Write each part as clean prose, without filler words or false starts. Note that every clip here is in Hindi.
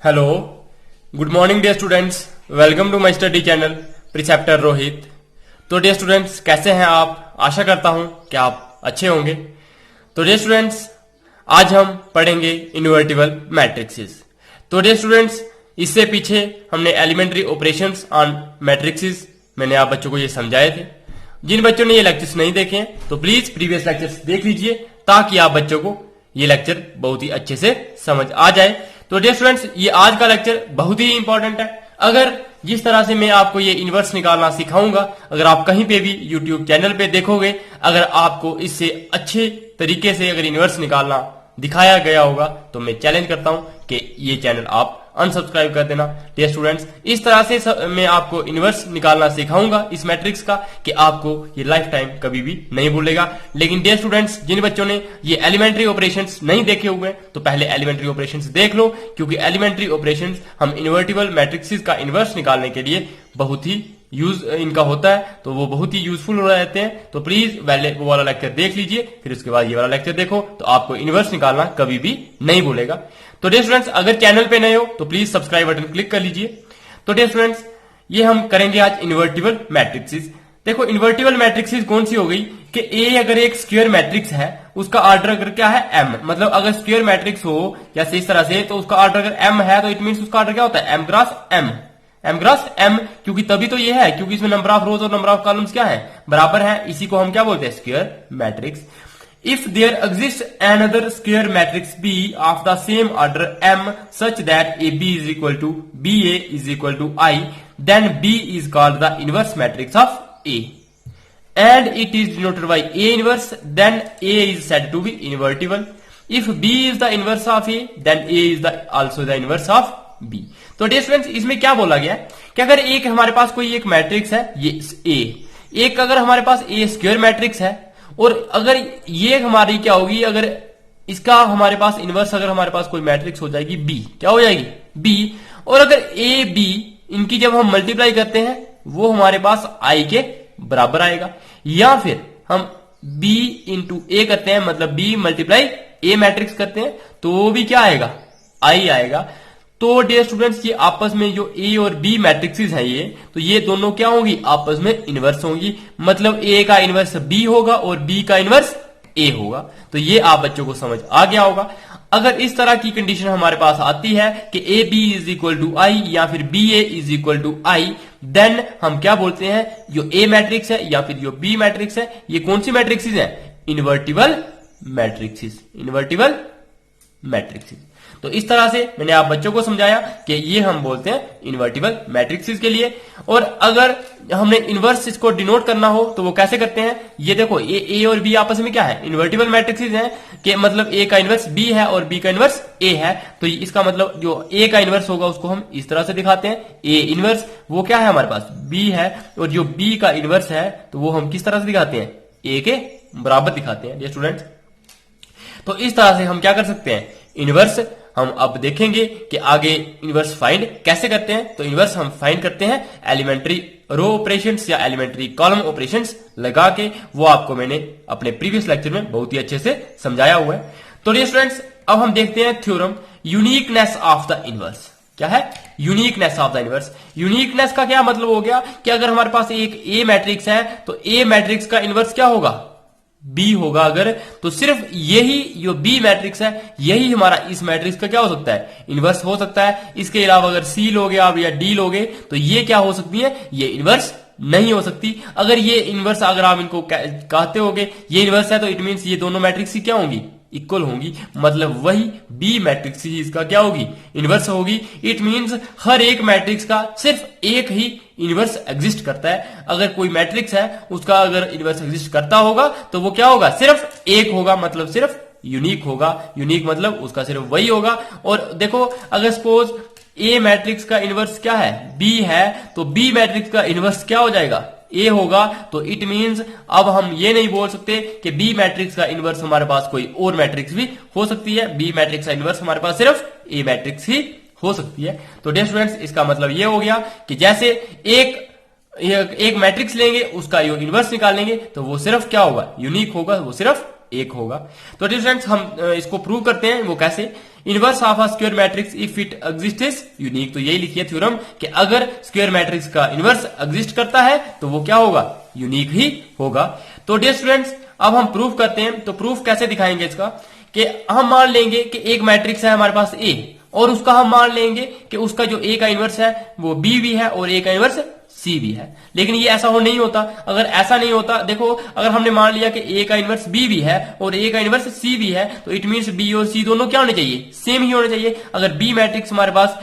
Hello, good morning dear students, welcome to my study channel preceptor Rohit. तो डियर स्टूडेंट्स, कैसे हैं आप? आशा करता हूं कि आप अच्छे होंगे। तो डियर स्टूडेंट्स, आज हम पढ़ेंगे इन्वर्टिबल मैट्रिक्सेस। तो डियर स्टूडेंट्स, इससे पीछे हमने एलिमेंट्री ऑपरेशंस ऑन मैट्रिक्सेस मैंने आप बच्चों को ये समझाए थे। जिन बच्चों ने ये लेक्चर्स नहीं देखे हैं तो प्लीज प्रीवियस लेक्चर्स देख लीजिए, ताकि आप बच्चों को ये लेक्चर बहुत ही अच्छे से समझ आ जाए। तो डियर स्टूडेंट्स, ये आज का लेक्चर बहुत ही इंपॉर्टेंट है। अगर जिस तरह से मैं आपको ये इनवर्स निकालना सिखाऊंगा, अगर आप कहीं पे भी यूट्यूब चैनल पे देखोगे, अगर आपको इससे अच्छे तरीके से अगर इनवर्स निकालना दिखाया गया होगा तो मैं चैलेंज करता हूं कि ये चैनल आप अनसब्सक्राइब कर देना। डियर स्टूडेंट्स, इस तरह से मैं आपको इनवर्स निकालना सिखाऊंगा इस मैट्रिक्स का कि आपको ये लाइफ टाइम कभी भी नहीं भूलेगा। लेकिन डियर स्टूडेंट्स, जिन बच्चों ने ये एलिमेंट्री ऑपरेशंस नहीं देखे हुए तो पहले एलिमेंट्री ऑपरेशंस देख लो, क्योंकि एलिमेंट्री ऑपरेशंस हम इन्वर्टिबल मैट्रिक्सेस का इनवर्स निकालने के लिए बहुत ही यूज इनका होता है, तो वो बहुत ही यूजफुल हो रहते हैं। तो प्लीज पहले वो वाला लेक्चर देख लीजिए, फिर उसके बाद ये वाला लेक्चर देखो, तो आपको इनवर्स निकालना कभी भी नहीं भूलेगा। तो डियर स्टूडेंट्स, अगर चैनल पे नए हो तो प्लीज सब्सक्राइब बटन क्लिक कर लीजिए। तो डियर स्टूडेंट्स, ये हम करेंगे आज इन्वर्टिबल मैट्रिक्सेस। देखो, इन्वर्टिबल मैट्रिक्सेस कौन सी हो गई कि ए अगर एक स्क्वायर मैट्रिक्स है, उसका ऑर्डर अगर क्या है एम, मतलब अगर स्क्वायर मैट्रिक्स हो या इस तरह से, तो उसका ऑर्डर अगर एम है तो इट मीन उसका ऑर्डर क्या होता है? M cross M, M cross M, क्योंकि तभी तो ये है, क्योंकि इसमें नंबर ऑफ रोज और नंबर ऑफ कॉलम्स क्या है? बराबर है। इसी को हम क्या बोलते हैं? Square matrix. If there exist another square matrix B of the same order M such that A B is equal to B A is equal to I, then B is called the inverse matrix of A and it is denoted by A inverse, then A is said to be invertible. If B is the inverse of A, then A is also the inverse of B. तो डियर स्टूडेंट्स, इसमें क्या बोला गया कि अगर एक हमारे पास कोई एक मैट्रिक्स है, ये A, एक अगर हमारे पास A स्क्वायर मैट्रिक्स है, और अगर ये हमारी क्या होगी, अगर इसका हमारे पास इनवर्स अगर हमारे पास कोई मैट्रिक्स हो जाएगी B, क्या हो जाएगी? B। और अगर A B इनकी जब हम मल्टीप्लाई करते हैं वो हमारे पास I के बराबर आएगा, या फिर हम B इंटू ए करते हैं, मतलब B मल्टीप्लाई ए मैट्रिक्स करते हैं, तो वो भी क्या आएगा? I आएगा। तो डियर स्टूडेंट्स, ये आपस में जो A और B मैट्रिक्सेस हैं ये, तो ये दोनों क्या होंगी? आपस में इनवर्स होंगी, मतलब A का इनवर्स B होगा और B का इनवर्स A होगा। तो ये आप बच्चों को समझ आ गया होगा। अगर इस तरह की कंडीशन हमारे पास आती है कि A B is equal to I या फिर B A is equal to I, then हम क्या बोलते हैं? जो ए मैट्रिक्स है या फिर जो बी मैट्रिक्स है, ये कौन सी मैट्रिक्सेस है? Invertible matrixes, invertible matrixes. तो इस तरह से मैंने आप बच्चों को समझाया कि ये हम बोलते हैं इन्वर्टिबल मैट्रिक्सेस के लिए। और अगर हमने इनवर्स इसको डिनोट करना हो तो वो कैसे करते हैं? ये देखो, ए और बी आपस में क्या है? इन्वर्टिबल मैट्रिक्सेस हैं, कि मतलब ए का इनवर्स बी है और बी का इनवर्स ए है। तो इसका मतलब जो ए का इनवर्स होगा उसको हम इस तरह से दिखाते हैं, ए इनवर्स, वो क्या है हमारे पास? बी है। और जो बी का इनवर्स है तो वो हम किस तरह से दिखाते हैं? ए के बराबर दिखाते हैं। ये स्टूडेंट्स, तो इस तरह से हम क्या कर सकते हैं? इनवर्स हम अब देखेंगे कि आगे इनवर्स फाइंड कैसे करते हैं। तो इनवर्स हम फाइंड करते हैं एलिमेंट्री रो ऑपरेशंस या एलिमेंट्री कॉलम ऑपरेशंस लगा के। वो आपको मैंने अपने प्रीवियस लेक्चर में बहुत ही अच्छे से समझाया हुआ है। तो डियर स्टूडेंट्स, अब हम देखते हैं theorem uniqueness of the inverse. क्या है? Uniqueness of the inverse. Uniqueness का क्या मतलब हो गया कि अगर हमारे पास एक ए मैट्रिक्स है तो ए मैट्रिक्स का इनवर्स क्या होगा? बी होगा। अगर तो सिर्फ यही जो बी मैट्रिक्स है, यही हमारा इस मैट्रिक्स का क्या हो सकता है? इनवर्स हो सकता है। इसके अलावा अगर सी लोगे आप या डी लोगे तो ये क्या हो सकती है? ये इनवर्स नहीं हो सकती। अगर ये इनवर्स, अगर आप इनको कहते होगे ये इनवर्स है, तो इट मींस ये दोनों मैट्रिक्स की क्या होंगी? इक्वल होंगी, मतलब वही बी मैट्रिक्स ही इसका क्या होगी? इनवर्स होगी। इट मींस हर एक मैट्रिक्स का सिर्फ एक ही इनवर्स एग्जिस्ट करता है। अगर कोई मैट्रिक्स है उसका अगर इनवर्स एग्जिस्ट करता होगा तो वो क्या होगा? सिर्फ एक होगा, मतलब सिर्फ यूनिक होगा। यूनिक मतलब उसका सिर्फ वही होगा। और देखो, अगर सपोज ए मैट्रिक्स का इनवर्स क्या है? बी है, तो बी मैट्रिक्स का इनवर्स क्या हो जाएगा? ए होगा। तो इट मींस अब हम ये नहीं बोल सकते कि बी मैट्रिक्स का इनवर्स हमारे पास कोई और मैट्रिक्स भी हो सकती है। बी मैट्रिक्स का इनवर्स हमारे पास सिर्फ ए मैट्रिक्स ही हो सकती है। तो डियर स्टूडेंट्स, इसका मतलब ये हो गया कि जैसे एक मैट्रिक्स लेंगे, उसका जो इनवर्स निकालेंगे तो वो सिर्फ क्या होगा? यूनिक होगा, वो सिर्फ एक होगा। तो डियर स्टूडेंट्स, हम इसको प्रूव करते हैं। वो कैसे? Inverse of a square matrix if it exist is unique. तो यही लिखिए थ्योरम कि अगर स्क्वायर मैट्रिक्स का इनवर्स एग्जिस्ट करता है तो वो क्या होगा, यूनिक ही होगा। तो डियर स्टूडेंट्स अब हम प्रूफ करते हैं। तो प्रूफ कैसे दिखाएंगे इसका, कि हम मान लेंगे कि एक मैट्रिक्स है हमारे पास ए, और उसका हम मान लेंगे कि उसका जो ए का इनवर्स है वो बी भी है और ए का इनवर्स सी भी है। लेकिन ये ऐसा हो नहीं होता। अगर ऐसा नहीं होता, देखो अगर हमने मान लिया कि ए का इनवर्स बी भी है और ए का इनवर्स सी भी है, तो इट मींस बी और सी दोनों क्या होने चाहिए, सेम ही होने चाहिए। अगर बी मैट्रिक्स हमारे पास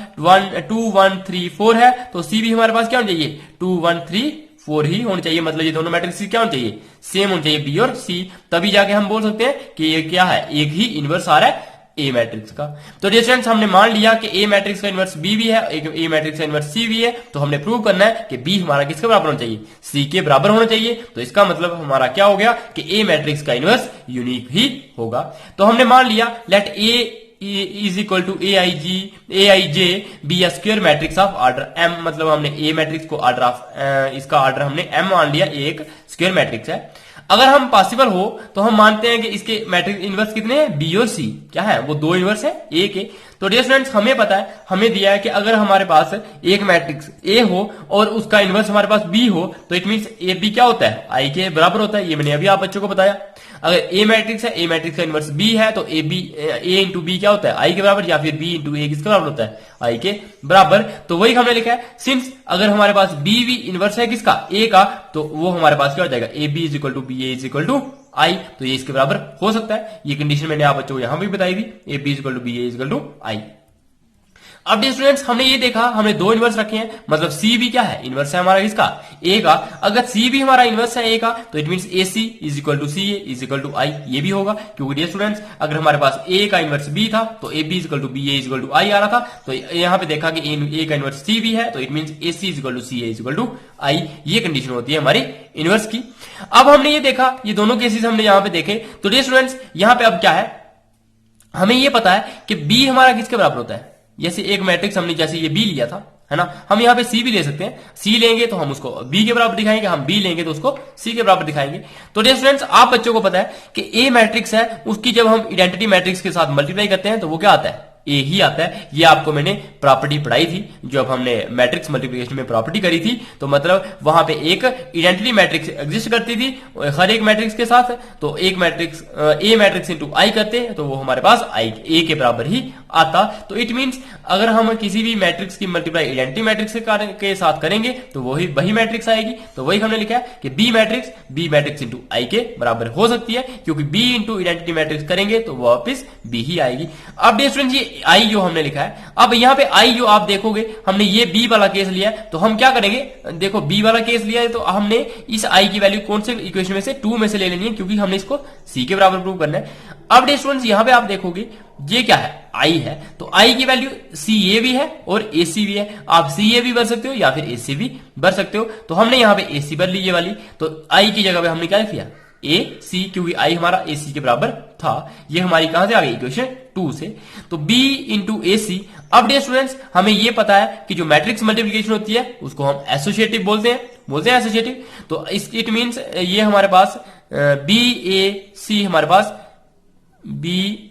2 1 3 4 है तो सी भी हमारे पास क्या होना चाहिए, 2 1 3 4 ही होने चाहिए। मतलब ये दोनों मैट्रिक्स क्या होने चाहिए, सेम होने चाहिए, बी और सी। तभी जाके हम बोल सकते हैं कि ये क्या है, एक ही इनवर्स आ रहा है ए मैट्रिक्स का। तो डियर स्टूडेंट्स हमने मान लिया कि ए मैट्रिक्स का इनवर्स बी भी है, ए मैट्रिक्स का इनवर्स सी भी है। तो हमने प्रूव करना है कि बी हमारा किसके बराबर होना चाहिए, सी के बराबर होना चाहिए। तो इसका मतलब हमारा क्या हो गया कि ए मैट्रिक्स का इनवर्स यूनिक ही होगा। तो हमने मान लिया let A is equal to A I J be a square matrix of order M. मतलब हमने ए मैट्रिक्स को ऑर्डर ऑफ इसका ऑर्डर हमने एम मान लिया, एक स्क्वायर मैट्रिक्स है। अगर हम पॉसिबल हो तो हम मानते हैं कि इसके मैट्रिक्स इनवर्स कितने हैं, बी और सी क्या है, वो दो इनवर्स है ए के। तो डियर स्टूडेंट्स हमें पता है, हमें दिया है कि अगर हमारे पास एक मैट्रिक्स ए हो और उसका इनवर्स हमारे पास बी हो तो इट मींस ए बी क्या होता है, आई के बराबर होता है। ये मैंने अभी आप बच्चों को बताया। अगर ए मैट्रिक्स है, ए मैट्रिक्स का इनवर्स बी है, तो ए इंटू बी क्या होता है, आई के बराबर, या फिर बी इंटू ए किसके बराबर होता है, आई के बराबर। तो वही हमने लिखा है, सिंस अगर हमारे पास बी भी इनवर्स है किसका, ए का, तो वो हमारे पास क्या हो जाएगा, A B is equal to B A is equal to I. तो ये इसके बराबर हो सकता है। ये कंडीशन मैंने आप बच्चों को यहां भी बताई थी, A B is equal to B A is equal to I. अब डियर स्टूडेंट्स हमने ये देखा, हमने दो इनवर्स रखे हैं, मतलब सी भी क्या है, इनवर्स है हमारा किसका, ए का। अगर सी भी हमारा इनवर्स है ए का तो it means A C is equal to C A is equal to I. ये भी होगा क्योंकि डियर स्टूडेंट्स अगर हमारे पास ए का इनवर्स बी था तो A B is equal to B A is equal to I आ रहा था। तो यहां पे देखा कि ए का इनवर्स सी भी है तो it means A C is equal to C A is equal to I. ये कंडीशन होती है हमारी इनवर्स की। अब हमने ये देखा, ये दोनों केसेस हमने यहां पे देखे। तो डियर स्टूडेंट्स यहां पे अब क्या है, हमें ये पता है कि बी हमारा किसके बराबर होता है। जैसे एक मैट्रिक्स हमने जैसे ये बी लिया था, है ना, हम यहाँ पे सी भी ले सकते हैं। सी लेंगे तो हम उसको बी के बराबर दिखाएंगे, हम बी लेंगे तो उसको सी के बराबर दिखाएंगे। तो डियर स्टूडेंट्स आप बच्चों को पता है कि ए मैट्रिक्स है, उसकी जब हम आइडेंटिटी मैट्रिक्स के साथ मल्टीप्लाई करते हैं तो वो क्या आता है, ए ही आता है। ये आपको मैंने प्रॉपर्टी पढ़ाई थी जब हमने मैट्रिक्स मल्टीप्लिकेशन में प्रॉपर्टी करी थी। तो मतलब वहां पे एक आइडेंटिटी मैट्रिक्स एग्जिस्ट करती थी हर एक मैट्रिक्स के साथ। तो एक मैट्रिक्स ए मैट्रिक्स इंटू आई करते हैं तो वो हमारे पास आई ए के बराबर ही आता। तो इट मींस अगर हम किसी भी मैट्रिक्स की मल्टीप्लाई आइडेंटिटी मैट्रिक्स के साथ करेंगे तो वही मैट्रिक्स आएगी। तो वही हमने लिखा है कि बी मैट्रिक्स इंटू आई के बराबर हो सकती है, क्योंकि बी इंटू आइडेंटिटी मैट्रिक्स करेंगे तो वापस बी ही आएगी। अब डियर स्टूडेंट्स ये आई जो हमने लिखा है, अब यहाँ पे आई जो आप देखोगे, हमने ये बी वाला केस लिया है तो हम क्या करेंगे, देखो बी वाला केस लिया है तो हमने इस आई की वैल्यू कौन से इक्वेशन में से, 2 में से ले लेनी है, क्योंकि हमने इसको सी के बराबर प्रूव करना है। अब डियर स्टूडेंट्स यहाँ पे आप देखोगे ये क्या है, आई है, तो आई की वैल्यू सी ए भी है और ए सी भी है। आप सी ए भी भर सकते हो या फिर ए सी भी भर सकते हो। तो हमने यहाँ पे ए सी भर ली ये वाली, तो आई की जगह पे हमने क्या लिखा ए सी, क्योंकि आई हमारा ए सी के बराबर था। ये हमारी कहां से आ गई, इक्वेशन 2 से। तो b इंटू ए सी। अब डियर स्टूडेंट्स हमें ये पता है कि जो मैट्रिक्स मल्टीप्लिकेशन होती है उसको हम एसोसिएटिव बोलते हैं एसोसिएटिव। तो इट मींस ये हमारे पास बी ए सी हमारे पास बी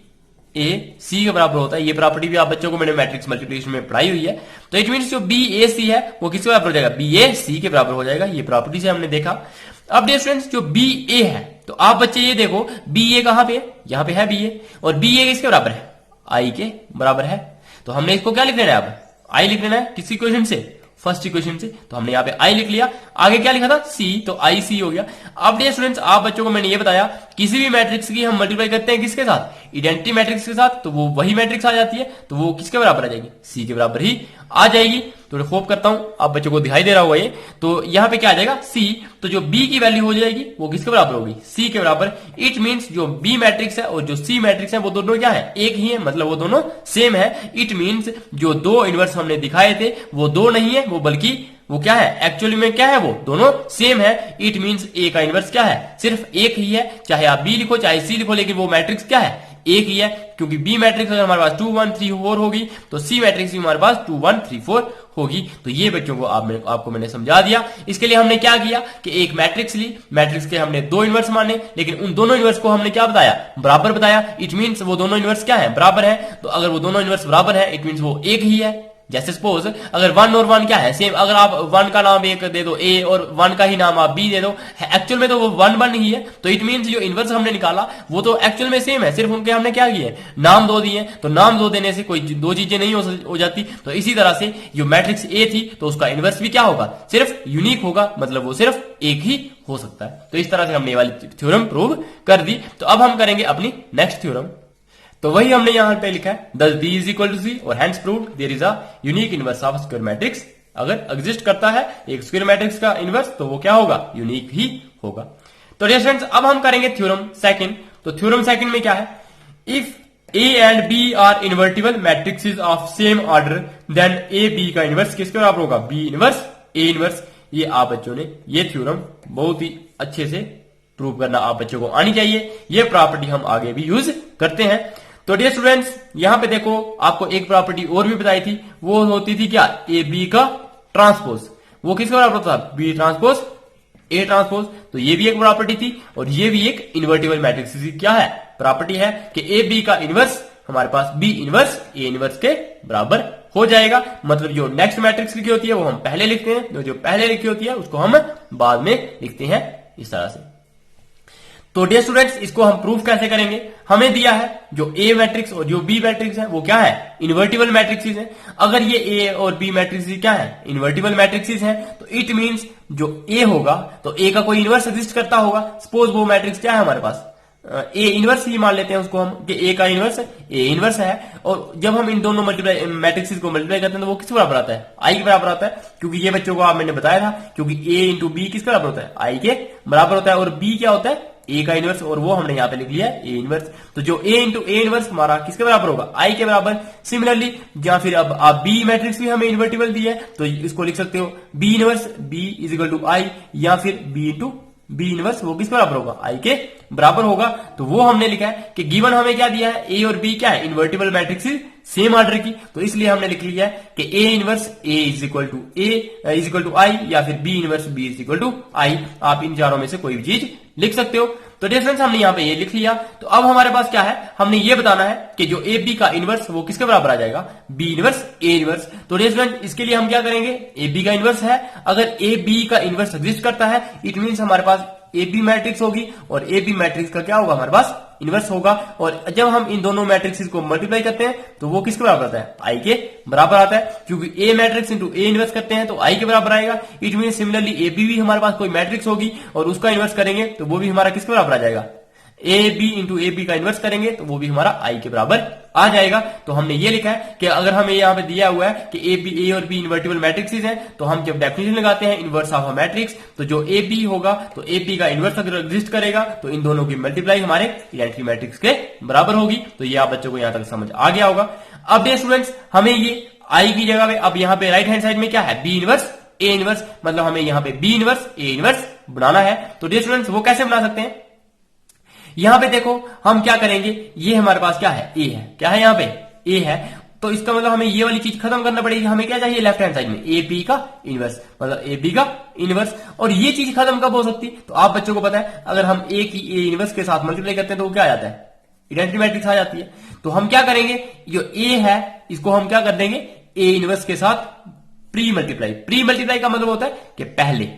ए सी के बराबर होता है। ये प्रॉपर्टी भी आप बच्चों को मैंने मैट्रिक्स मल्टीप्लिकेशन में पढ़ाई हुई है। तो इट मींस जो बी ए सी है वो किसके बराबर हो जाएगा, बी ए सी के बराबर हो जाएगा। ये प्रॉपर्टी से हमने देखा। अब डियर स्टूडेंट्स जो बी ए है, तो आप बच्चे ये देखो बी ए कहां पे है, यहां पे है बी ए, और बी ए किसके बराबर है, आई के बराबर है। तो हमने इसको क्या लिख लेना है, अब आई लिख लेना है, किस इक्वेशन से, फर्स्ट इक्वेशन से। तो हमने यहाँ पे आई लिख लिया, आगे क्या लिखा था सी, तो आई सी हो गया। अब डियर स्टूडेंट्स आप बच्चों को मैंने ये बताया किसी भी मैट्रिक्स की हम मल्टीप्लाई करते हैं किसके साथ, आइडेंटिटी मैट्रिक्स के साथ, तो वो वही मैट्रिक्स आ जाती है, तो वो किसके बराबर आ जाएगी, सी के बराबर ही आ जाएगी। तो होप करता हूं आप बच्चों को दिखाई दे रहा होगा ये। तो यहां पे क्या आ जाएगा सी, तो जो बी की वैल्यू हो जाएगी वो किसके बराबर होगी, सी के बराबर। इट मींस जो बी मैट्रिक्स है और जो सी मैट्रिक्स है वो दोनों क्या है, एक ही है, मतलब वो दोनों सेम है। इट मींस जो दो इनवर्स हमने दिखाए थे वो दो नहीं है, वो बल्कि वो क्या है, एक्चुअली में क्या है, वो दोनों सेम है। इट मींस ए का इनवर्स क्या है, सिर्फ एक ही है। चाहे आप बी लिखो चाहे सी लिखो, लेकिन वो मैट्रिक्स क्या है, एक ही है, क्योंकि बी मैट्रिक्स अगर हमारे पास 2 1 3 4 होगी तो सी मैट्रिक्स भी हमारे पास 2 1 3 4 होगी। तो ये बच्चों को आपको मैंने समझा दिया। इसके लिए हमने क्या किया कि एक मैट्रिक्स ली, मैट्रिक्स के हमने दो इनवर्स माने, लेकिन उन दोनों इनवर्स को हमने क्या बताया, बराबर बताया। इट मीन्स वो दोनों इनवर्स क्या है, बराबर है। तो अगर वो दोनों इनवर्स बराबर है इट मीन्स वो एक ही है। जैसे सपोज अगर 1 और 1 क्या है, सेम। अगर आप 1 का नाम एक दे दो ए और 1 का ही नाम आप बी दे दो, एक्चुअल में तो वो 1 1 ही है। तो इट मीन्स जो इनवर्स हमने निकाला वो तो एक्चुअल में सेम है, सिर्फ उनके हमने क्या किए, नाम दो दिए। तो नाम दो देने से कोई दो चीजें नहीं हो जाती। तो इसी तरह से जो मैट्रिक्स ए थी तो उसका इनवर्स भी क्या होगा, सिर्फ यूनिक होगा, मतलब वो सिर्फ एक ही हो सकता है। तो इस तरह से हमने ये वाली थ्योरम प्रूव कर दी। तो अब हम करेंगे अपनी नेक्स्ट थ्योरम। तो वही हमने यहां पे लिखा है thus B is equal to C और hence proved there is a unique inverse of square matrix। अगर एग्जिस्ट करता है एक स्क्वायर मैट्रिक्स का इनवर्स तो वो क्या होगा, यूनिक ही होगा। तो डियर स्टूडेंट्स अब हम करेंगे थ्योरम सेकंड। तो थ्योरम सेकंड में क्या है, if A and B are invertible matrices of same order then A B का इनवर्स किसके बराबर होगा, B इनवर्स A इनवर्स। ये आप बच्चों ने ये थ्योरम बहुत ही अच्छे से प्रूव करना आप बच्चों को आनी चाहिए। ये प्रॉपर्टी हम आगे भी यूज करते हैं। तो डियर स्टूडेंट्स यहां पे देखो आपको एक प्रॉपर्टी और भी बताई थी, वो होती थी क्या, ए बी का ट्रांसपोज। वो किसके बराबर था, बी ट्रांसपोज ए ट्रांसपोज। तो ये भी एक प्रॉपर्टी थी और ये भी एक इन्वर्टिबल मैट्रिक्स की क्या है, प्रॉपर्टी है कि ए बी का इनवर्स हमारे पास बी इनवर्स ए इनवर्स के बराबर हो जाएगा। मतलब जो नेक्स्ट मैट्रिक्स लिखी होती है वो हम पहले लिखते हैं, जो पहले लिखी होती है उसको हम बाद में लिखते हैं, इस तरह से। तो डियर स्टूडेंट्स इसको हम प्रूफ कैसे करेंगे, हमें दिया है जो ए मैट्रिक्स और जो बी मैट्रिक्स है वो क्या है, इन्वर्टिबल मैट्रिक्सेस है। अगर ये ए और बी मैट्रिक्स क्या है, इन्वर्टिबल मैट्रिक्सेस है, तो इट मींस जो ए होगा तो ए का कोई इनवर्स एग्जिस्ट करता होगा। सपोज वो मैट्रिक्स क्या है हमारे पास, ए इनवर्स ही मान लेते हैं उसको हम कि ए का इनवर्स है, ए इनवर्स है। और जब हम इन दोनों मल्टीप्लाई मैट्रिक्स को मल्टीप्लाई करते हैं तो वो किस बराबर आता है, आई के बराबर आता है। क्योंकि ये बच्चों को आप मैंने बताया था, क्योंकि ए इंटू बी किसके बराबर होता है, आई के बराबर होता है। और बी क्या होता है, ए का इनवर्स, और वो हमने यहां पे लिख लिया है ए इनवर्स। तो जो ए इंटू ए इनवर्स हमारा किसके बराबर होगा, आई के बराबर। सिमिलरली या फिर अब आप बी मैट्रिक्स भी हमें इन्वर्टिबल दी है तो इसको लिख सकते हो B inverse B is equal to I, या फिर बी इंटू बी इनवर्स वो किस बराबर होगा, आई के बराबर होगा। तो वो हमने लिखा है कि गिवन हमें क्या दिया है, ए और बी क्या है, इन्वर्टिबल मैट्रिक्स सेम ऑर्डर की। तो इसलिए हमने लिख लिया है कि A inverse A is equal to A is equal to I, या फिर B inverse B is equal to I. आप इन चारों में से कोई भी चीज लिख सकते हो। तो डिफरेंस हमने यहां पे ये लिख लिया। तो अब हमारे पास क्या है, हमने ये बताना है कि जो ए बी का इनवर्स वो किसके बराबर आ जाएगा, बी इनवर्स ए इनवर्स। तो डिफरेंस इसके लिए हम क्या करेंगे, ए बी का इनवर्स है, अगर ए बी का इनवर्स एग्जिस्ट करता है इट मीन्स हमारे पास ए बी मैट्रिक्स होगी और ए बी मैट्रिक्स का क्या होगा, हमारे पास इनवर्स होगा। और जब हम इन दोनों मैट्रिक्स को मल्टीप्लाई करते हैं तो वो किसके बराबर आता है, आई के बराबर आता है। क्योंकि A matrix into A inverse करते हैं तो आई के बराबर आएगा। It mean similarly A B भी हमारे पास कोई मैट्रिक्स होगी और उसका इनवर्स करेंगे तो वो भी हमारा किसके बराबर आ जाएगा, A B into A B का इनवर्स करेंगे तो वो भी हमारा आई के बराबर आ जाएगा। तो हमने ये लिखा है कि अगर हमें यहाँ पे दिया हुआ है कि ए और बी इन्वर्टिबल मैट्रिक्सेस हैं, तो हम जब डेफिनेशन लगाते हैं इनवर्स ऑफ अ मैट्रिक्स, तो जो ए बी होगा तो ए बी का इनवर्स अगर एग्जिस्ट करेगा तो इन दोनों की मल्टीप्लाई हमारे इडेंटिटी मैट्रिक्स के बराबर होगी। तो ये आप बच्चों को यहां तक समझ आ गया होगा। अब ये स्टूडेंट्स हमें ये आई की जगह पे अब यहाँ पे राइट हैंड साइड में क्या है, बी इनवर्स ए इनवर्स, मतलब हमें यहाँ पे बी इनवर्स ए इनवर्स बनाना है। तो डियर स्टूडेंट्स वो कैसे बना सकते हैं, यहां पे देखो हम क्या करेंगे, ये हमारे पास क्या है, ए है, क्या है यहाँ पे ए है। तो इसका मतलब हमें ये वाली चीज खत्म करना पड़ेगी। हमें क्या चाहिए, लेफ्ट हैंड साइड में ए बी का इनवर्स, मतलब ए बी का इनवर्स। और ये चीज खत्म कब हो सकती, तो आप बच्चों को पता है अगर हम ए की ए इनवर्स के साथ मल्टीप्लाई करते हैं तो वो क्या आ जाता है, इडेंटिटी मैट्रिक्स आ जाती है। तो हम क्या करेंगे, जो ए है इसको हम क्या कर देंगे, ए इनवर्स के साथ प्री मल्टीप्लाई। प्री मल्टीप्लाई का मतलब होता है कि पहले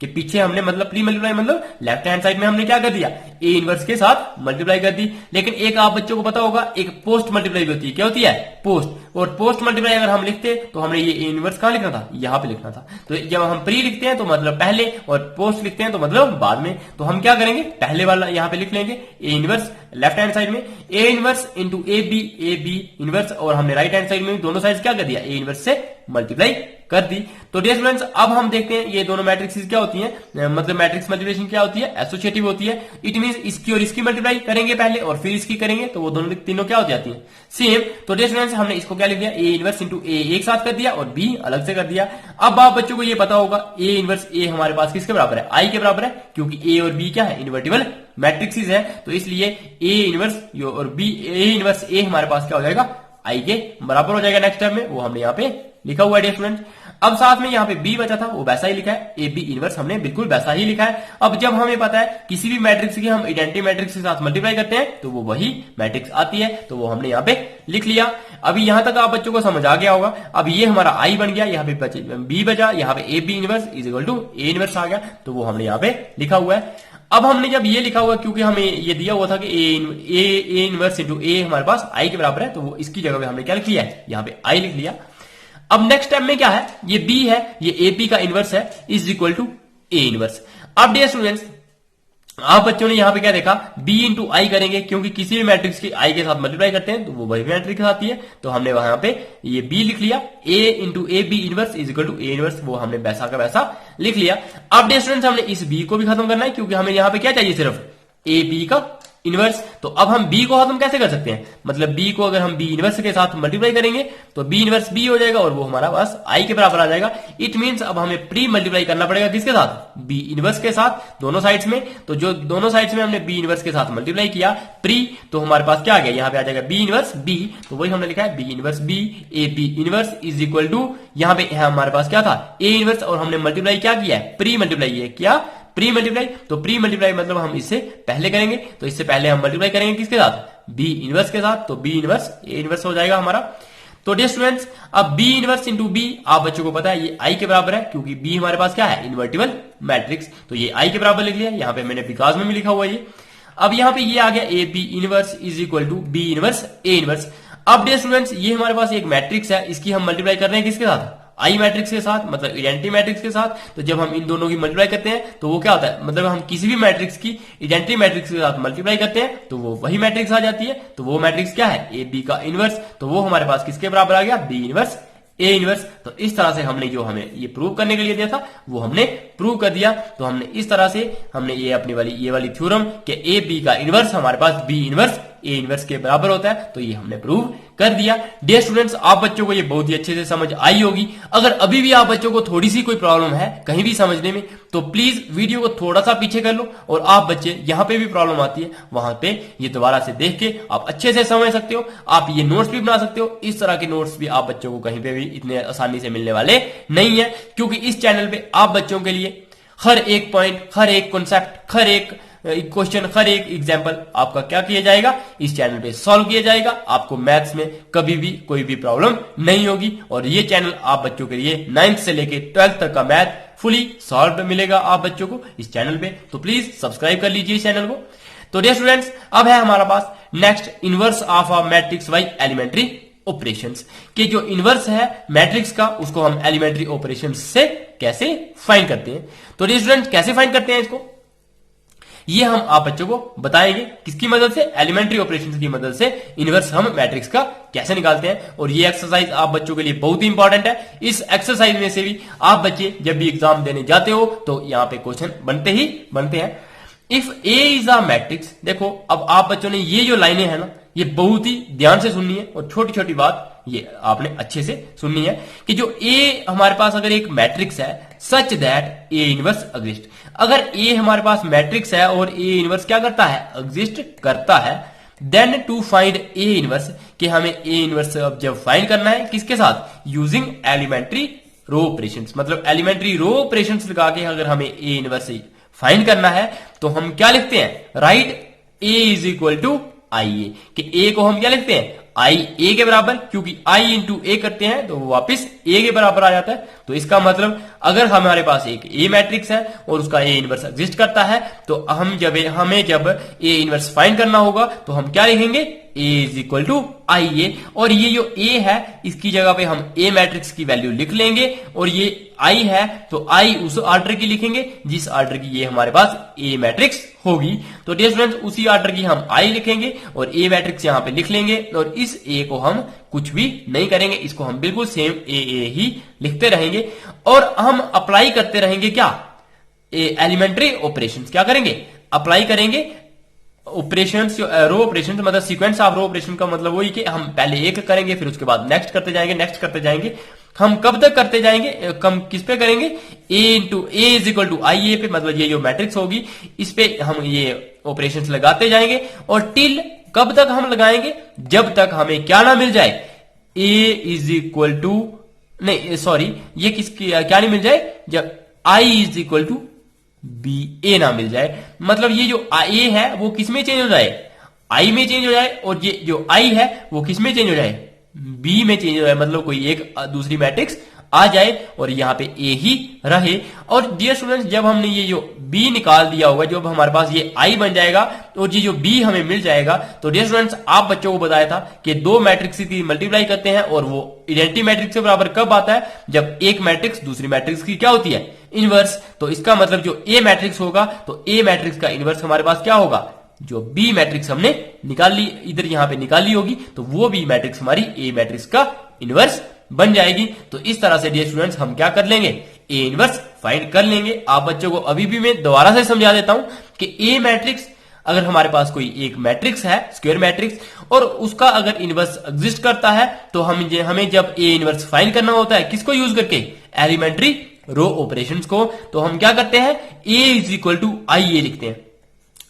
कि पीछे हमने, मतलब प्री मल्टीप्लाई मतलब लेफ्ट हैंड साइड में हमने क्या कर दिया, ए इनवर्स के साथ मल्टीप्लाई कर दी। लेकिन एक आप बच्चों को पता होगा एक पोस्ट मल्टीप्लाई भी होती है, क्या होती है, पोस्ट। और पोस्ट मल्टीप्लाई अगर हम लिखते तो हमने ये ए इनवर्स कहां लिखना था, यहां पे लिखना था। तो जब हम प्री लिखते हैं तो मतलब पहले, और पोस्ट लिखते हैं तो मतलब बाद में। तो हम क्या करेंगे, पहले वाला यहां पे लिख लेंगे A inverse left hand side में, A inverse into A B inverse, और हमने राइट हैंड साइड में दोनों साइड क्या कर दिया, ए इनवर्स से मल्टीप्लाई कर दी। तो डियर स्टूडेंट्स अब हम देखते हैं ये दोनों मैट्रिक्स क्या होती हैं, मतलब मैट्रिक्स मल्टीप्लिकेशन क्या होती है, एसोसिएटिव होती है। इट मींस इसकी और इसकी मल्टीप्लाई करेंगे पहले और फिर इसकी करेंगे तो वो दोनों तीनों क्या हो जाती हैं, सेम। तो डियर स्टूडेंट्स हमने इसको क्या लिख दिया, ए इनवर्स इंटू ए एक साथ कर दिया और बी अलग से कर दिया। अब आप बच्चों को ये पता होगा ए इनवर्स ए हमारे पास किसके बराबर है, आई के बराबर है, क्योंकि ए और बी क्या है, इन्वर्टिबल मैट्रिक्सेस है। तो इसलिए ए इनवर्स और बी ए इनवर्स ए हमारे पास क्या हो जाएगा, आई के बराबर हो जाएगा नेक्स्ट टर्म में, वो हमने यहाँ पे लिखा हुआ है डियर स्टूडेंट। अब साथ में यहाँ पे बी बचा था वो वैसा ही लिखा है, ए बी इनवर्स हमने बिल्कुल वैसा ही लिखा है। अब जब हमें पता है किसी भी मैट्रिक्स की हम आइडेंटिटी मैट्रिक्स के साथ मल्टीप्लाई करते हैं तो वो वही मैट्रिक्स आती है, तो वो हमने यहाँ पे लिख लिया। अभी यहां तक आप बच्चों को समझ आ गया होगा। अब ये हमारा आई बन गया, यहाँ पे बी बचा, यहाँ पे A B inverse is equal to A inverse आ गया, तो वो हमने यहाँ पे लिखा हुआ है। अब हमने जब ये लिखा हुआ, क्योंकि हमें ये दिया हुआ था कि ए इनवर्स इंटू ए हमारे पास आई के बराबर है, तो वो इसकी जगह पे हमने क्या लिख लिया है, यहाँ पे आई लिख लिया। अब नेक्स्ट स्टेप में क्या है, ये बी है, ये एपी का इनवर्स है, is equal to A inverse. अब डियर स्टूडेंट्स आप बच्चों ने यहां पे क्या देखा, बी इंटू आई करेंगे, क्योंकि किसी भी मैट्रिक्स की आई के साथ मल्टीप्लाई करते हैं तो वो वही मैट्रिक्स आती है, तो हमने वहां पे ये बी लिख लिया, A into A B inverse is equal to A inverse, वो हमने वैसा का वैसा लिख लिया। अब डियर स्टूडेंट्स हमने इस बी को भी खत्म करना है, क्योंकि हमें यहां पे क्या चाहिए, सिर्फ ए बी का इनवर्स। तो अब हम बी को खत्म कैसे कर सकते हैं, मतलब बी को अगर हम बी इनवर्स के साथ मल्टीप्लाई करेंगे तो बी इनवर्स बी हो जाएगा और वो हमारा बस आई के बराबर आ जाएगा। इट मींस अब हमें प्री मल्टीप्लाई करना पड़ेगा किसके साथ, बी इनवर्स के साथ दोनों साइड्स में। तो जो दोनों साइड्स में हमने बी इनवर्स के साथ मल्टीप्लाई किया प्री, तो हमारे पास क्या आ गया, यहाँ पे आ जाएगा बी इनवर्स बी, तो वही हमने लिखा है B inverse B A B inverse is equal to, यहाँ पे हमारे पास क्या था, ए इनवर्स, और हमने मल्टीप्लाई क्या किया है, प्री मल्टीप्लाई किया, प्री मल्टीप्लाई। तो प्री मल्टीप्लाई मतलब हम इससे पहले करेंगे, तो इससे पहले हम मल्टीप्लाई करेंगे किसके साथ, बी इनवर्स के साथ, तो बी इनवर्स ए इनवर्स हो जाएगा हमारा। तो डियर स्टूडेंट्स अब बी इनवर्स इंटू बी आप बच्चों को पता है ये आई के बराबर है, क्योंकि बी हमारे पास क्या है, इन्वर्टिबल मैट्रिक्स, तो ये आई के बराबर लिख लिया, यहाँ पे मैंने बिकॉज में भी लिखा हुआ ये। अब यहाँ पे ये आ गया A B inverse is equal to B inverse A inverse. अब डियर स्टूडेंट्स ये हमारे पास एक मैट्रिक्स है, इसकी हम मल्टीप्लाई कर रहे हैं किसके साथ, आई मैट्रिक्स के साथ, मतलब आइडेंटिटी मैट्रिक्स के साथ। तो जब हम इन दोनों की मल्टीप्लाई करते हैं तो वो क्या होता है, मतलब हम किसी भी मैट्रिक्स की आइडेंटिटी मैट्रिक्स के साथ मल्टीप्लाई करते हैं तो वो वही मैट्रिक्स आ जाती है। तो वो मैट्रिक्स क्या है, ए बी का इनवर्स, तो वो हमारे पास किसके बराबर आ गया, बी इनवर्स ए इनवर्स। तो इस तरह से हमने जो हमें ये प्रूव करने के लिए दिया था वो हमने प्रूव कर दिया। तो हमने इस तरह से हमने ये अपनी वाली थ्योरम कि ए बी का इनवर्स हमारे पास बी इनवर्स ए इनवर्स के बराबर होता है, तो ये हमने प्रूव कर दिया। डियर स्टूडेंट्स आप बच्चों को ये बहुत ही अच्छे से समझ आई होगी। अगर अभी भी आप बच्चों को थोड़ी सी कोई प्रॉब्लम है कहीं भी समझने में, तो प्लीज वीडियो को थोड़ा सा पीछे कर लो, और आप बच्चे यहां पे भी प्रॉब्लम आती है वहां पे ये दोबारा से देख के आप अच्छे से समझ सकते हो। आप ये नोट्स भी बना सकते हो, इस तरह के नोट्स भी आप बच्चों को कहीं पे भी इतने आसानी से मिलने वाले नहीं है, क्योंकि इस चैनल पे आप बच्चों के लिए हर एक पॉइंट, हर एक कॉन्सेप्ट, हर एक क्वेश्चन, हर एक एग्जाम्पल आपका क्या किया जाएगा, इस चैनल पे सॉल्व किया जाएगा। आपको मैथ्स में कभी भी कोई भी प्रॉब्लम नहीं होगी, और ये चैनल आप बच्चों के लिए 9th से लेके 12th तक का मैथ फुली सॉल्व मिलेगा आप बच्चों को इस चैनल पे। तो प्लीज सब्सक्राइब कर लीजिए इस चैनल को। तो डियर स्टूडेंट्स अब है हमारा पास next inverse of a matrix by elementary operations, कि जो इनवर्स है मैट्रिक्स का उसको हम एलिमेंट्री ऑपरेशंस से कैसे फाइंड करते हैं। तो डियर स्टूडेंट्स कैसे फाइंड करते हैं इसको, ये हम आप बच्चों को बताएंगे किसकी मदद से, एलिमेंट्री ऑपरेशंस की मदद से इनवर्स हम मैट्रिक्स का कैसे निकालते हैं। और ये एक्सरसाइज आप बच्चों के लिए बहुत ही इंपॉर्टेंट है। इस एक्सरसाइज में से भी आप बच्चे जब भी एग्जाम देने जाते हो तो यहाँ पे क्वेश्चन बनते हैं। If A is a matrix, देखो अब आप बच्चों ने ये जो लाइनें हैं ना ये बहुत ही ध्यान से सुननी है, और छोटी छोटी बात ये आपने अच्छे से सुननी है कि जो ए हमारे पास अगर एक मैट्रिक्स है सच दैट ए इनवर्स एग्जिस्ट, अगर ए हमारे पास मैट्रिक्स है और ए इनवर्स क्या करता है, एग्जिस्ट करता है, then to find A inverse, कि हमें ए इनवर्स अब जब फाइंड करना है किसके साथ, यूजिंग एलिमेंट्री रो ऑपरेशंस, मतलब एलिमेंट्री रो ऑपरेशंस लगा के अगर हमें ए इनवर्स फाइंड करना है तो हम क्या लिखते हैं, right A is equal to I A, कि ए को हम क्या लिखते हैं, आई ए के बराबर, क्योंकि आई इंटू ए करते हैं तो वो वापिस ए के बराबर आ जाता है। तो इसका मतलब अगर हमारे पास एक ए मैट्रिक्स है और उसका ए इनवर्स एग्जिस्ट करता है, तो हमें जब ए इनवर्स फाइंड करना होगा तो हम क्या लिखेंगे, ए इज इक्वल टू आई ए, और ये जो ए है इसकी जगह पे हम ए मैट्रिक्स की वैल्यू लिख लेंगे, और ये आई है तो आई उस ऑर्डर की लिखेंगे जिस ऑर्डर की ये हमारे पास ए मैट्रिक्स होगी। तो डियर स्टूडेंट्स उसी ऑर्डर की हम आई लिखेंगे और ए मैट्रिक्स यहां पे लिख लेंगे, और इस ए को हम कुछ भी नहीं करेंगे, इसको हम बिल्कुल सेम ए ही लिखते रहेंगे, और हम अप्लाई करते रहेंगे क्या, एलिमेंट्री ऑपरेशंस क्या करेंगे, अप्लाई करेंगे ऑपरेशंस, रो ऑपरेशंस मतलब सीक्वेंस ऑफ रो ऑपरेशन का मतलब वही कि हम पहले एक करेंगे फिर उसके बाद नेक्स्ट करते जाएंगे, नेक्स्ट करते जाएंगे। हम कब तक करते जाएंगे, कम किस पे करेंगे, A into A is equal to I A पे, मतलब ये जो मैट्रिक्स होगी इस पे हम ये ऑपरेशंस लगाते जाएंगे, और टिल कब तक हम लगाएंगे, जब तक हमें क्या ना मिल जाए, ए इज इक्वल टू नहीं सॉरी ये किसकी क्या नहीं मिल जाए, जब आई इज इक्वल टू बी ए ना मिल जाए, मतलब ये जो ए है वो किस में चेंज हो जाए, आई में चेंज हो जाए, और ये जो आई है वो किस में चेंज हो जाए, बी में चेंज हो जाए, मतलब कोई एक दूसरी मैट्रिक्स आ जाए और यहाँ पे ए ही रहे। और डियर स्टूडेंट्स जब हमने ये जो बी निकाल दिया होगा, जब हमारे पास ये आई बन जाएगा और ये जो बी हमें मिल जाएगा, तो डियर स्टूडेंट्स आप बच्चों को बताया था कि दो मैट्रिक्स की मल्टीप्लाई करते हैं और वो आइडेंटिटी मैट्रिक्स के बराबर कब आता है, जब एक मैट्रिक्स दूसरी मैट्रिक्स की क्या होती है, इनवर्स। तो इसका मतलब जो ए मैट्रिक्स होगा तो ए मैट्रिक्स का इनवर्स हमारे पास क्या होगा, जो बी मैट्रिक्स हमने निकाल ली इधर यहां पे निकाली होगी, तो वो बी मैट्रिक्स हमारी ए मैट्रिक्स का इनवर्स बन जाएगी। तो इस तरह से डियर स्टूडेंट्स हम क्या कर लेंगे, ए इनवर्स फाइंड कर लेंगे। आप बच्चों को अभी भी मैं दोबारा से समझा देता हूं कि ए मैट्रिक्स अगर हमारे पास कोई एक मैट्रिक्स है स्क्वायर मैट्रिक्स, और उसका अगर इनवर्स एग्जिस्ट करता है, तो हमें जब ए इनवर्स फाइंड करना होता है किसको यूज करके, एलिमेंट्री रो ऑपरेशंस को, तो हम क्या करते हैं, ए इज इक्वल टू आई ए लिखते हैं।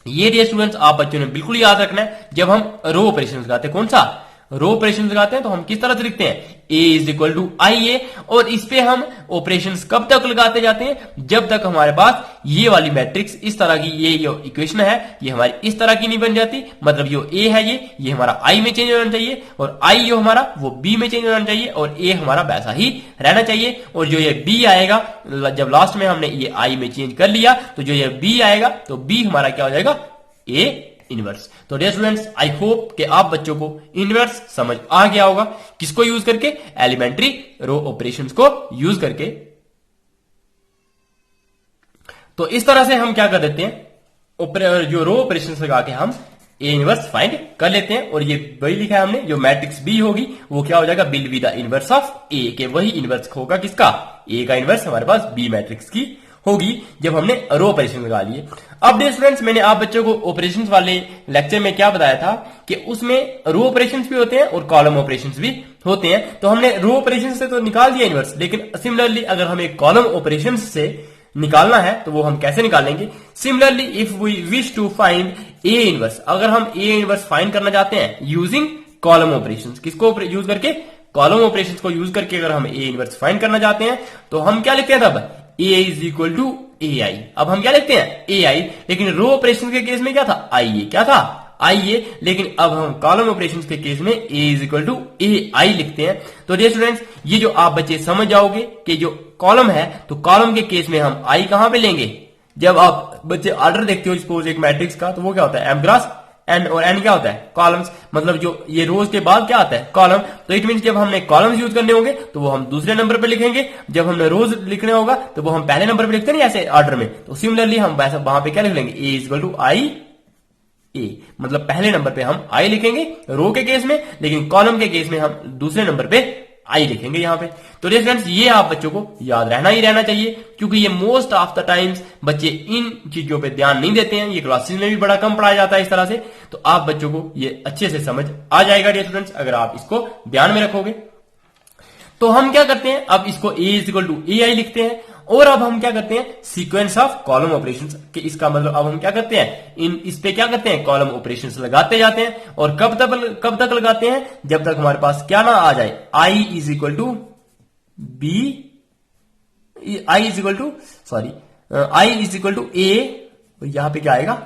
ये डियर स्टूडेंट्स आप बच्चों ने बिल्कुल याद रखना है, जब हम रो ऑपरेशन लगाते हैं, कौन सा रो ऑपरेशन लगाते हैं, तो हम किस तरह से लिखते हैं, ए इज इक्वल टू आई ए, और इस पे हम ऑपरेशंस कब तक लगाते जाते हैं, जब तक हमारे पास ये वाली मैट्रिक्स इस तरह की, ये जो इक्वेशन है ये हमारी इस तरह की नहीं बन जाती, मतलब जो ए है ये हमारा आई में चेंज होना चाहिए, और आई जो हमारा वो बी में चेंज होना चाहिए, और ए हमारा वैसा ही रहना चाहिए। और जो ये बी आएगा, जब लास्ट में हमने ये आई में चेंज कर लिया, तो जो ये बी आएगा तो बी हमारा क्या हो जाएगा, ए इनवर्स। तो डियर स्टूडेंट्स आई होप कि आप बच्चों को इनवर्स समझ आ गया होगा, किसको यूज करके, एलिमेंट्री रो ऑपरेशंस को यूज करके। तो इस तरह से हम क्या कर देते हैं, जो रो ऑपरेशंस लगा के हम ए इनवर्स फाइंड कर लेते हैं, और ये वही लिखा है हमने, जो मैट्रिक्स बी होगी वो क्या हो जाएगा, will be the inverse of A, के वही इनवर्स होगा किसका, ए का इनवर्स हमारे पास बी मैट्रिक्स की होगी, जब हमने रो ऑपरेशन लगा लिए। अब डियर स्टूडेंट्स मैंने आप बच्चों को ऑपरेशंस वाले लेक्चर में क्या बताया था कि उसमें रो ऑपरेशंस भी होते हैं और कॉलम ऑपरेशंस भी होते हैं। तो हमने रो ऑपरेशन से तो निकाल दिया इनवर्स, लेकिन सिमिलरली अगर हमें कॉलम ऑपरेशन से निकालना है तो वो हम कैसे निकालेंगे, similarly if we wish to find A inverse, अगर हम ए इनवर्स फाइंड करना चाहते हैं यूजिंग कॉलम ऑपरेशंस, किसको यूज करके, कॉलम ऑपरेशंस को यूज करके अगर हम ए इनवर्स फाइंड करना चाहते हैं, तो हम क्या लिखते हैं तब, ए इज इक्वल टू ए आई। अब हम क्या लिखते हैं, ए आई, लेकिन रो ऑपरेशन के केस में क्या था, आई ए, क्या था, आई ए, लेकिन अब हम कॉलम ऑपरेशन के केस में ए इज इक्वल टू ए आई लिखते हैं। तो डियर स्टूडेंट्स ये जो आप बच्चे समझ जाओगे कि जो कॉलम है, तो कॉलम के केस में हम आई कहां पे लेंगे, जब आप बच्चे ऑर्डर देखते हो सपोज एक मैट्रिक्स का, तो वो क्या होता है, एम ग्रास एन, और एन क्या होता है, कॉलम्स, मतलब जो ये रोज के बाद क्या आता है, कॉलम। तो इट मीन जब हमने कॉलम्स यूज करने होंगे तो वो हम दूसरे नंबर पे लिखेंगे, जब हमने रोज लिखने होगा तो वो हम पहले नंबर पे लिखते हैं ऐसे ऑर्डर में। तो सिमिलरली हम वैसा वहां पे क्या लिख लेंगे, ए इक्वल टू आई ए, मतलब पहले नंबर पे हम आई लिखेंगे रो के केस में, लेकिन कॉलम के केस में हम दूसरे नंबर पे आई लिखेंगे यहां पे। तो डियर फ्रेंड्स ये आप बच्चों को याद रहना ही रहना चाहिए, क्योंकि ये मोस्ट ऑफ द टाइम्स बच्चे इन चीजों पे ध्यान नहीं देते हैं, ये क्लासेस में भी बड़ा कम पढ़ाया जाता है इस तरह से। तो आप बच्चों को ये अच्छे से समझ आ जाएगा डियर स्टूडेंट्स, अगर आप इसको ध्यान में रखोगे। तो हम क्या करते हैं, अब इसको ए इज इक्वल टू ए आई लिखते हैं, और अब हम क्या करते हैं, सीक्वेंस ऑफ कॉलम ऑपरेशंस के, इसका मतलब अब हम क्या करते हैं, इस पे क्या करते हैं, कॉलम ऑपरेशंस लगाते जाते हैं, और कब तक लगाते हैं, जब तक हमारे पास क्या ना आ जाए, I is equal to B, I is equal to sorry I is equal to A, यहां पे क्या आएगा,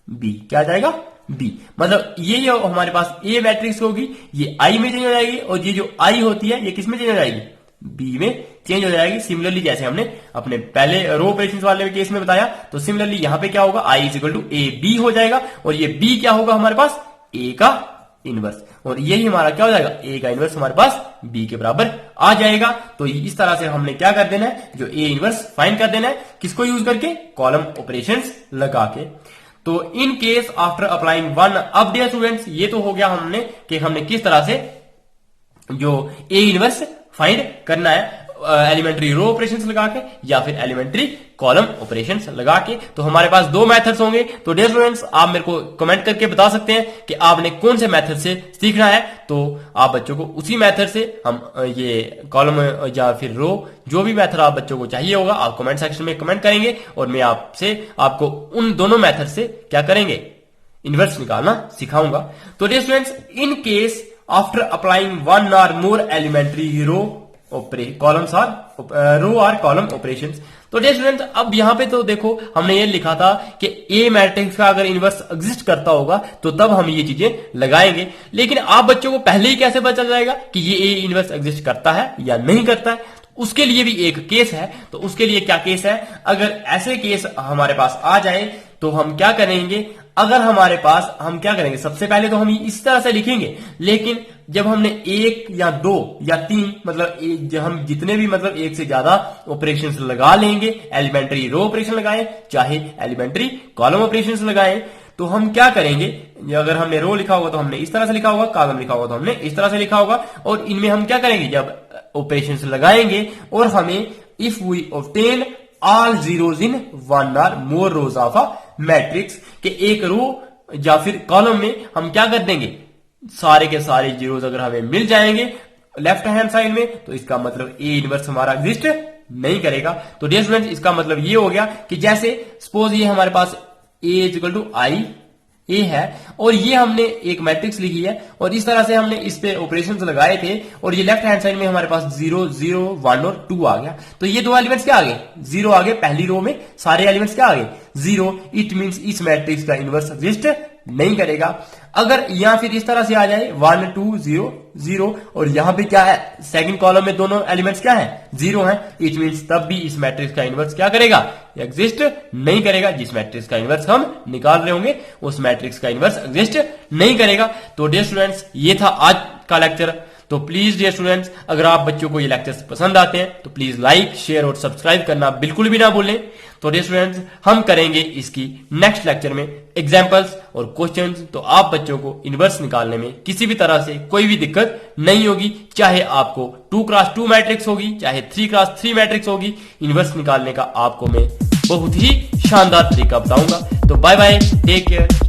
बी, क्या आ जाएगा, बी, मतलब ये जो हमारे पास ए मैट्रिक्स होगी ये आई में चेंज हो जाएगी, और ये जो आई होती है ये किस में चेंज हो जाएगी, बी में चेंज हो जाएगी। सिमिलरली जैसे हमने अपने पहले रो ऑपरेशंस वाले केस में बताया, तो सिमिलरली यहां पे क्या होगा, I is equal to A B हो जाएगा, और ये बी क्या होगा हमारे पास, ए का इनवर्स, और यही हमारा क्या हो जाएगा, ए का इनवर्स हमारे पास बी के बराबर आ जाएगा। तो इस तरह से हमने क्या कर देना है, जो ए इनवर्स फाइंड कर देना है, किसको यूज करके, कॉलम ऑपरेशंस लगा के। तो इन केस आफ्टर अप्लाइंग वन, अब डियर स्टूडेंट्स ये तो हो गया हमने कि हमने किस तरह से जो ए इनवर्स फाइंड करना है, एलिमेंट्री रो ऑपरेशंस लगा के या फिर एलिमेंट्री कॉलम ऑपरेशंस लगा के। तो हमारे पास दो मेथड्स होंगे। तो डियर स्टूडेंट्स आप मेरे को कमेंट करके बता सकते हैं कि आपने कौन से मेथड से सीखना है, तो आप बच्चों को उसी मेथड से हम ये कॉलम या फिर रो, जो भी मेथड आप बच्चों को चाहिए होगा, आप कमेंट सेक्शन में कमेंट करेंगे और मैं आपको उन दोनों मेथड से क्या करेंगे, इनवर्स निकालना सिखाऊंगा। तो dear students in case after applying one और more elementary row columns or row or column operations. तो डियर स्टूडेंट्स अब यहां पे तो देखो हमने ये लिखा था कि ए मैट्रिक्स का अगर इनवर्स एग्जिस्ट करता होगा तो तब हम ये चीजें लगाएंगे, लेकिन आप बच्चों को पहले ही कैसे पता चल जाएगा कि ये ए इनवर्स एग्जिस्ट करता है या नहीं करता है। उसके लिए भी एक केस है। तो उसके लिए क्या केस है, अगर ऐसे केस हमारे पास आ जाए तो हम क्या करेंगे, अगर हमारे पास, हम क्या करेंगे, सबसे पहले तो हम इस तरह से लिखेंगे, लेकिन जब हमने एक या दो या तीन मतलब हम जितने भी मतलब एक से ज्यादा ऑपरेशंस लगा लेंगे, एलिमेंट्री रो ऑपरेशन लगाएं चाहे एलिमेंट्री कॉलम ऑपरेशंस लगाएं, तो हम क्या करेंगे, अगर हमने रो लिखा होगा तो हमने इस तरह से लिखा होगा, कॉलम लिखा होगा तो हमने इस तरह से लिखा होगा, और इनमें हम क्या करेंगे, जब ऑपरेशंस लगाएंगे और हमें if we obtain all zeros in one और more rose of a matrix, के एक रो या फिर कॉलम में हम क्या कर देंगे, सारे के सारे जीरोज अगर हमें मिल जाएंगे लेफ्ट हैंड साइड में, तो इसका मतलब ए इनवर्स हमारा एग्जिस्ट नहीं करेगा। तो डियर स्टूडेंट्स इसका मतलब ये हो गया कि जैसे सपोज ये हमारे पास ए इज इक्वल टू आई ए है और ये हमने एक मैट्रिक्स लिखी है और इस तरह से हमने इस पे ऑपरेशंस लगाए थे और ये लेफ्ट हैंड साइड में हमारे पास 0 0 1 और 2 आ गया। तो ये दो एलिमेंट्स क्या आ गए, 0 आ गए, पहली रो में सारे एलिमेंट्स क्या आ गए, 0। इट मींस इस मैट्रिक्स का इनवर्स एग्जिस्ट नहीं करेगा। अगर यहां फिर इस तरह से आ जाए 1 2 0 0 और यहां पे क्या है, सेकंड कॉलम में दोनों एलिमेंट्स क्या है, 0 है, इट मींस तब भी इस मैट्रिक्स का इनवर्स क्या करेगा, एग्जिस्ट नहीं करेगा। जिस मैट्रिक्स का इनवर्स हम निकाल रहे होंगे उस मैट्रिक्स का इनवर्स एग्जिस्ट नहीं करेगा। तो डियर स्टूडेंट्स ये था आज का लेक्चर। तो प्लीज डियर स्टूडेंट्स अगर आप बच्चों को ये लेक्चर्स पसंद आते हैं तो प्लीज लाइक शेयर और सब्सक्राइब करना बिल्कुल भी ना भूलें। तो डियर स्टूडेंट्स हम करेंगे इसकी नेक्स्ट लेक्चर में एग्जांपल्स और क्वेश्चंस, तो आप बच्चों को इनवर्स निकालने में किसी भी तरह से कोई भी दिक्कत नहीं होगी, चाहे आपको 2x2 मैट्रिक्स होगी चाहे 3x3 मैट्रिक्स होगी, इनवर्स निकालने का आपको मैं बहुत ही शानदार तरीका बताऊंगा। तो बाय बाय, टेक केयर।